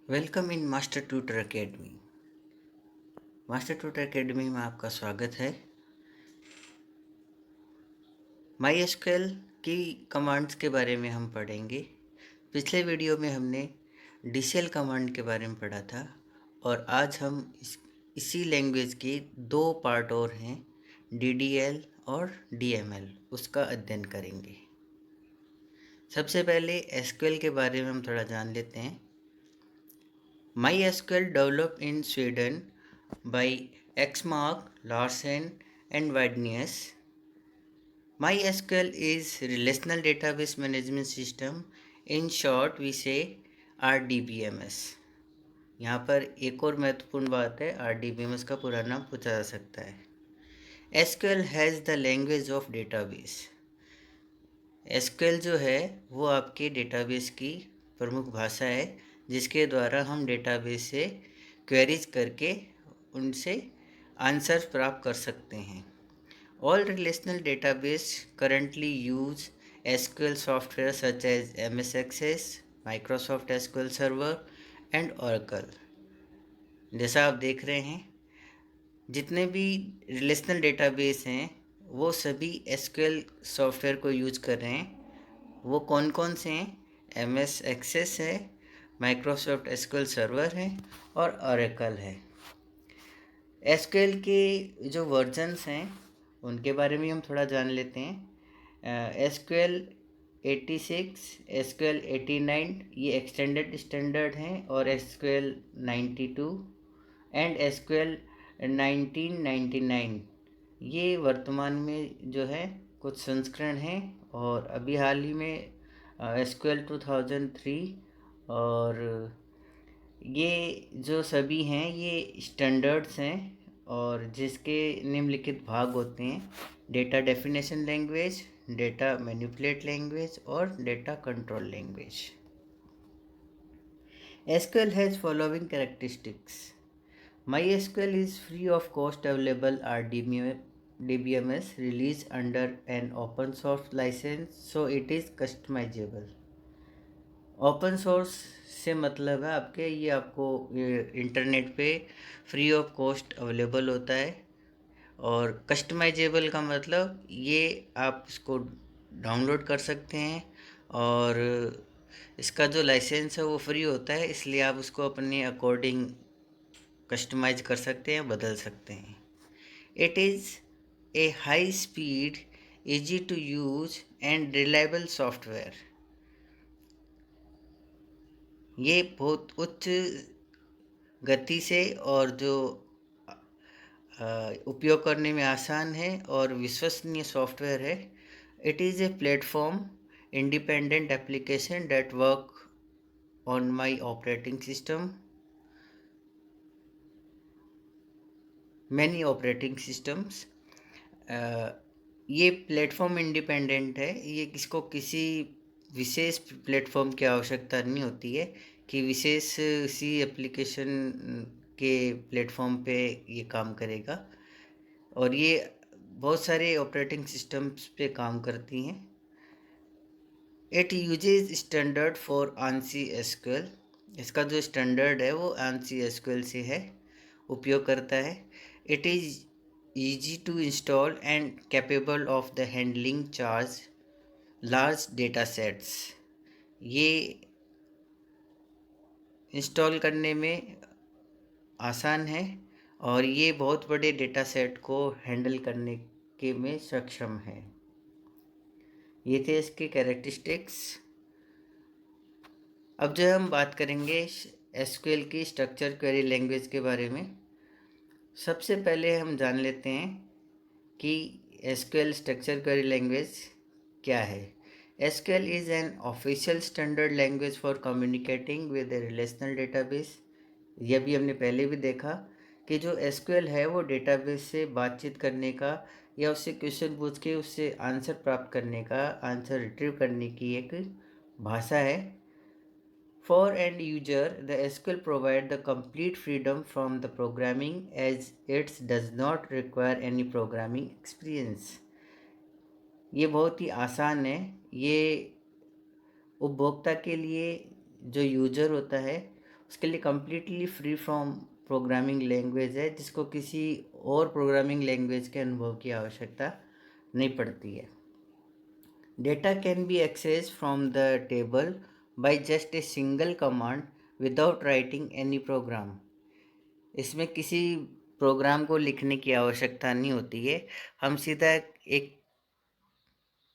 Welcome in master tutor academy. Master tutor academy में आपका स्वागत है। माई एसक्यूएल की कमांड्स के बारे में हम पढ़ेंगे। पिछले वीडियो में हमने डीसीएल कमांड के बारे में पढ़ा था और आज हम इसी लैंग्वेज के दो पार्ट और हैं, डीडीएल और डीएमएल, उसका अध्ययन करेंगे। सबसे पहले एसक्यूएल के बारे में हम थोड़ा जान लेते हैं। MySQL developed in Sweden by Xmark, Larsen and Widenius. MySQL is Relational Database Management System. In short, we say RDBMS. यहाँ पर एक और महत्वपूर्ण बात है, RDBMS का पूरा नाम पूछा जा सकता है। SQL has the language of database. SQL जो है वो आपके डेटाबेस की प्रमुख भाषा है, जिसके द्वारा हम डेटाबेस से क्वेरीज करके उनसे आंसर प्राप्त कर सकते हैं। All relational database currently use SQL software such as MS access, Microsoft SQL server and Oracle. जैसा आप देख रहे हैं, जितने भी रिलेशनल डेटाबेस हैं वो सभी एसक्यूएल सॉफ्टवेयर को यूज कर रहे हैं। वो कौन कौन से हैं? MS एक्सेस है, माइक्रोसॉफ्ट एसक्यूएल सर्वर है और ओरेकल है। एसक्यूएल के जो वर्जन्स हैं उनके बारे में हम थोड़ा जान लेते हैं। एसक्यूएल 86, एसक्यूएल 89 ये एक्सटेंडेड स्टैंडर्ड हैं और एसक्यूएल 92 एंड एसक्यूएल 1999 ये वर्तमान में जो है कुछ संस्करण हैं। और अभी हाल ही में एसक्यूएल 2003 और ये जो सभी हैं ये स्टैंडर्ड्स हैं और जिसके निम्नलिखित भाग होते हैं: data definition language, data manipulate language और data control language. SQL has following characteristics. MySQL is free of cost available RDBMS released under an open source license, so it is customizable. Open source से मतलब है आपके ये आपको internet पे free of cost available होता है। और कस्टमाइजेबल का मतलब ये आप इसको डाउनलोड कर सकते हैं और इसका जो लाइसेंस है वो फ्री होता है, इसलिए आप उसको अपने अकॉर्डिंग कस्टमाइज कर सकते हैं, बदल सकते हैं। It is a high speed, easy to use and reliable software. ये बहुत उच्च गति से और जो उपयोग करने में आसान है और विश्वसनीय सॉफ्टवेयर है। It is a platform independent application that work on my operating system, many operating systems. ये प्लेटफॉर्म इंडिपेंडेंट है, ये इसको किसी विशेष प्लेटफॉर्म की आवश्यकता नहीं होती है कि विशेष सी एप्लीकेशन के प्लेटफॉर्म पे ये काम करेगा। और ये बहुत सारे ऑपरेटिंग सिस्टम्स पे काम करती हैं। It uses standard for ANSI SQL। इसका जो स्टैंडर्ड है वो ANSI SQL से है, उपयोग करता है। It is easy to install and capable of the handling charge large data sets। ये इंस्टॉल करने में आसान है और ये बहुत बड़े डेटा सेट को हैंडल करने के में सक्षम है। ये थे इसके कैरेक्टरिस्टिक्स। अब जो हम बात करेंगे एसक्यूएल की स्ट्रक्चर क्वेरी लैंग्वेज के बारे में। सबसे पहले हम जान लेते हैं कि एसक्यूएल स्ट्रक्चर क्वेरी लैंग्वेज क्या है। SQL is an official standard language for communicating with A relational database. यह भी हमने पहले भी देखा कि जो एसक्यूएल है वो डेटाबेस से बातचीत करने का या उससे क्वेश्चन पूछ के उससे आंसर प्राप्त करने का, आंसर रिट्रीव करने की एक भाषा है। For end user, the SQL provide the complete freedom from the programming as it does not require any programming experience। ये बहुत ही आसान है। ये उपभोक्ता के लिए, जो यूजर होता है उसके लिए completely free from programming language है, जिसको किसी और प्रोग्रामिंग लैंग्वेज के अनुभव की आवश्यकता नहीं पड़ती है। Data can be access from the table by just a single command without writing any program. इसमें किसी प्रोग्राम को लिखने की आवश्यकता नहीं होती है, हम सीधा एक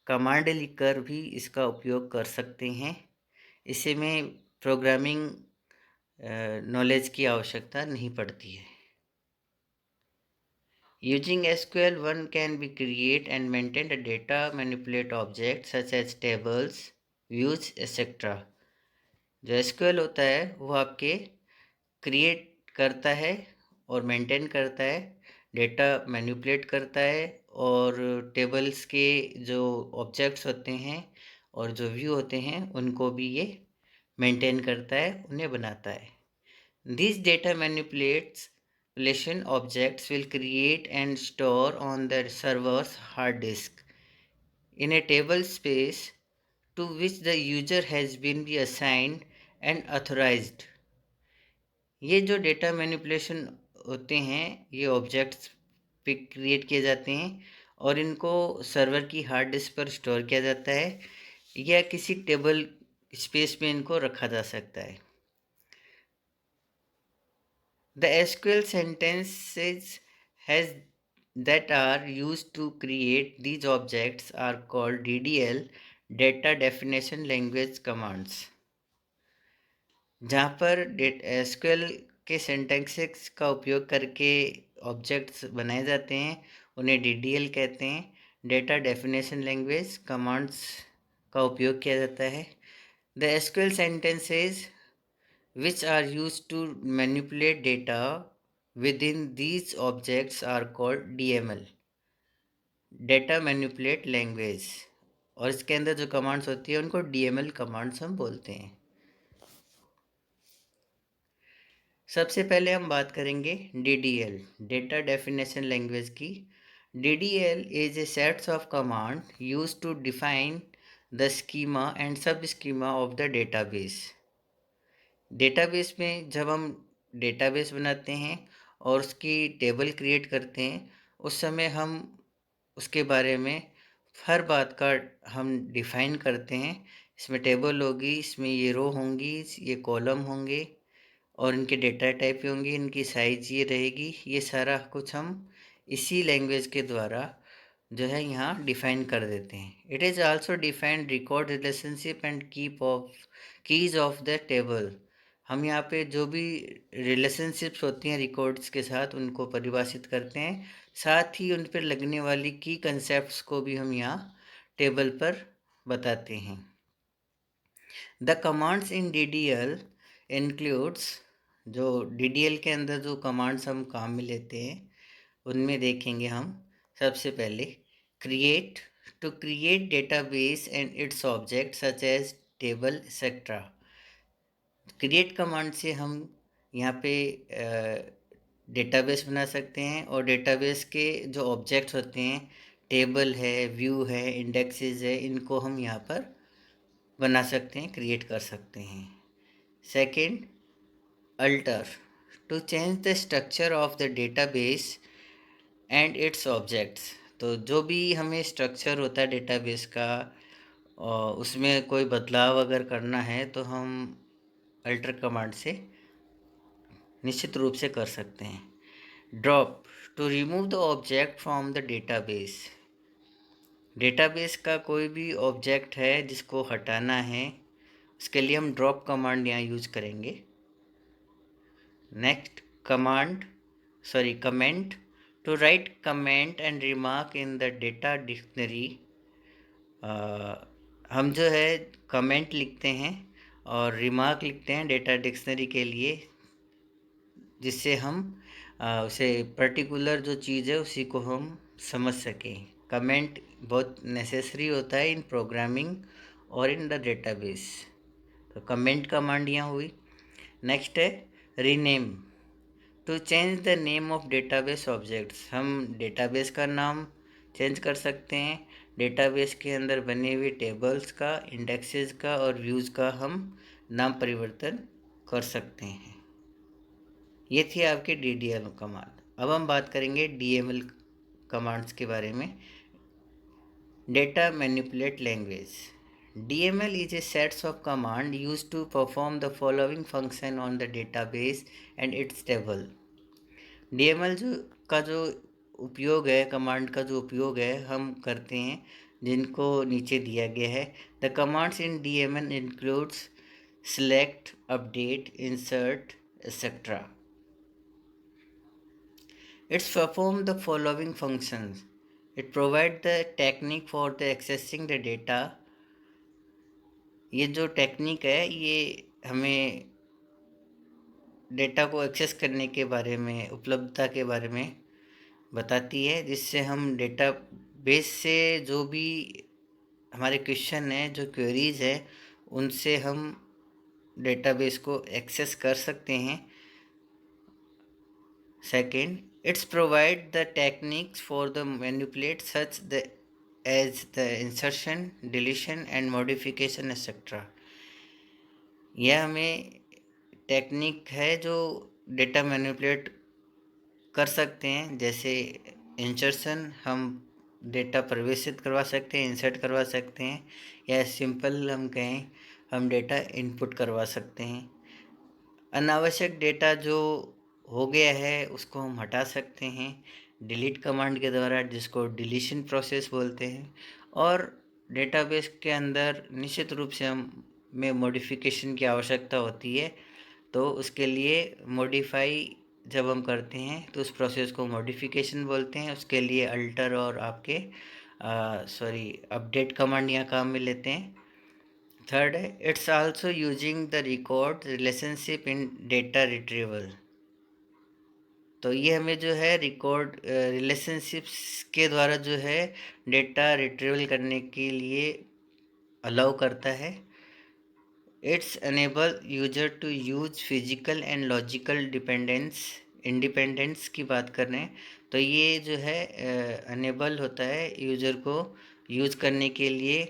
कमांड लिखकर भी इसका उपयोग कर सकते हैं। इसे में प्रोग्रामिंग नॉलेज की आवश्यकता नहीं पड़ती है। Using SQL, one can be create and maintain a data manipulate objects such as tables, views, etc. जो SQL होता है वो आपके क्रिएट करता है और मेंटेन करता है, डेटा मैनिपुलेट करता है, और टेबल्स के जो ऑब्जेक्ट्स होते हैं और जो व्यू होते हैं उनको भी ये मेंटेन करता है, उन्हें बनाता है। These data manipulation objects will create and store on the server's hard disk in a table space to which the user has been assigned and authorized. ये जो डेटा मैनिपुलेशन होते हैं ये ऑब्जेक्ट्स पे क्रिएट किए जाते हैं और इनको सर्वर की हार्ड डिस्क पर स्टोर किया जाता है या किसी टेबल स्पेस में इनको रखा जा सकता है। The SQL sentences has that are used to create these objects are called DDL, Data Definition Language Commands। जहाँ पर SQL के सिंटैक्स का उपयोग करके ऑब्जेक्ट्स बनाए जाते हैं उन्हें DDL कहते हैं। डेटा डेफिनेशन लैंग्वेज कमांड्स का उपयोग किया जाता है। The SQL sentences which are used to manipulate data within these objects are called DML, data manipulate language. और इसके अंदर जो कमांड्स होती है उनको DML कमांड्स हम बोलते हैं। सबसे पहले हम बात करेंगे DDL, डेटा डेफिनेशन लैंग्वेज की। DDL is a sets of command use to define the schema and sub schema of the database. Database में जब हम डेटाबेस बनाते हैं और उसकी टेबल क्रिएट करते हैं उस समय हम उसके बारे में हर बात का हम डिफाइन करते हैं। इसमें टेबल होगी, इसमें ये रो होंगी, ये कॉलम होंगे और इनके डेटा टाइप होंगे, इनकी साइज ये रहेगी, ये सारा कुछ हम इसी लैंग्वेज के द्वारा जो है यहाँ डिफाइन कर देते हैं। It is also defined record relationship and keys of the table. हम यहाँ पे जो भी रिलेशनशिप्स होती हैं रिकॉर्ड्स के साथ उनको परिभाषित करते हैं, साथ ही उन पर लगने वाली की कंसेप्ट्स को भी हम यहाँ टेबल पर बताते हैं। The commands in DDL includes, जो DDL के अंदर जो कमांड्स हम काम में लेते हैं उनमें देखेंगे हम। सबसे पहले create, to create database and its object such as table etcetera. Create command से हम यहाँ पे डेटाबेस बना सकते हैं और डेटाबेस के जो ऑब्जेक्ट्स होते हैं, टेबल है, व्यू है, इंडेक्सेस है, इनको हम यहाँ पर बना सकते हैं, क्रिएट कर सकते हैं। Second, alter, to change the structure of the database and its objects. तो जो भी हमें स्ट्रक्चर होता है डेटाबेस का और उसमें कोई बदलाव अगर करना है तो हम अल्टर कमांड से निश्चित रूप से कर सकते हैं। Drop, to remove the object from the database. Database का कोई भी ऑब्जेक्ट है जिसको हटाना है उसके लिए हम ड्रॉप कमांड यहाँ यूज करेंगे। Next, comment, to write comment and remark in the data dictionary. हम जो है कमेंट लिखते हैं और रिमार्क लिखते हैं डेटा डिक्शनरी के लिए, जिससे हम उसे पर्टिकुलर जो चीज़ है उसी को हम समझ सकें। कमेंट बहुत नेसेसरी होता है इन प्रोग्रामिंग और इन द डेटाबेस। तो कमेंट कमांड यहाँ हुई। नेक्स्ट है rename, to change the name of database objects. हम डेटाबेस का नाम चेंज कर सकते हैं, डेटाबेस के अंदर बने हुए टेबल्स का, इंडेक्सेस का और व्यूज़ का हम नाम परिवर्तन कर सकते हैं। ये थी आपकी DDL कमांड। अब हम बात करेंगे DML कमांड्स के बारे में। Data manipulate language. DML is a set of command used to perform the following function on the database and its table. DML जो उपयोग है, कमांड का जो उपयोग है हम करते हैं, जिनको नीचे दिया गया है। The commands in DML includes select, update, insert, etc. It's perform the following functions. It provide the technique for the accessing the data. ये जो टेक्निक है ये हमें डेटा को एक्सेस करने के बारे में, उपलब्धता के बारे में बताती है, जिससे हम डेटा बेस से जो भी हमारे क्वेश्चन है, जो क्वेरीज है, उनसे हम डेटाबेस को एक्सेस कर सकते हैं। Second, its provide the techniques for the manipulate such the as the insertion, deletion and modification etcetera. यह हमें टेक्निक है जो डेटा मैनिपुलेट कर सकते हैं, जैसे इंसर्शन, हम डेटा प्रवेशित करवा सकते हैं, इंसर्ट करवा सकते हैं, या सिंपल हम कहें हम डेटा इनपुट करवा सकते हैं। अनावश्यक डेटा जो हो गया है उसको हम हटा सकते हैं डिलीट कमांड के द्वारा, जिसको डिलीशन प्रोसेस बोलते हैं। और डेटाबेस के अंदर निश्चित रूप से हमें मॉडिफिकेशन की आवश्यकता होती है, तो उसके लिए मॉडिफाई जब हम करते हैं तो उस प्रोसेस को मॉडिफिकेशन बोलते हैं। उसके लिए अल्टर और आपके अपडेट कमांड यहाँ काम में लेते हैं। थर्ड है, it's also using the record relationship in data retrieval. तो ये हमें जो है रिकॉर्ड रिलेशनशिप्स के द्वारा जो है डेटा रिट्रीवल करने के लिए अलाउ करता है। Its enable user to use physical and logical independence की बात करें तो ये जो है अनेबल होता है यूजर को यूज करने के लिए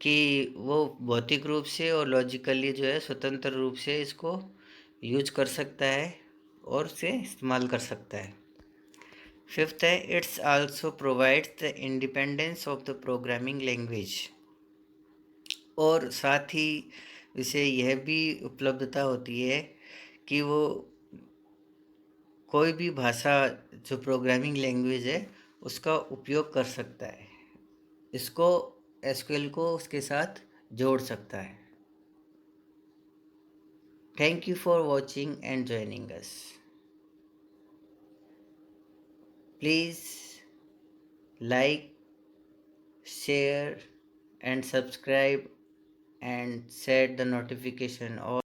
कि वो भौतिक रूप से और लॉजिकली जो है स्वतंत्र रूप से इसको यूज कर सकता है और उसे इस्तेमाल कर सकता है। फिफ्थ है, it's also provides the independence of the programming language. और साथ ही इसे यह भी उपलब्धता होती है कि वो कोई भी भाषा जो प्रोग्रामिंग लैंग्वेज है उसका उपयोग कर सकता है, इसको एसक्यूएल को उसके साथ जोड़ सकता है। Thank you for watching and joining us. Please like, share and subscribe and set the notification on.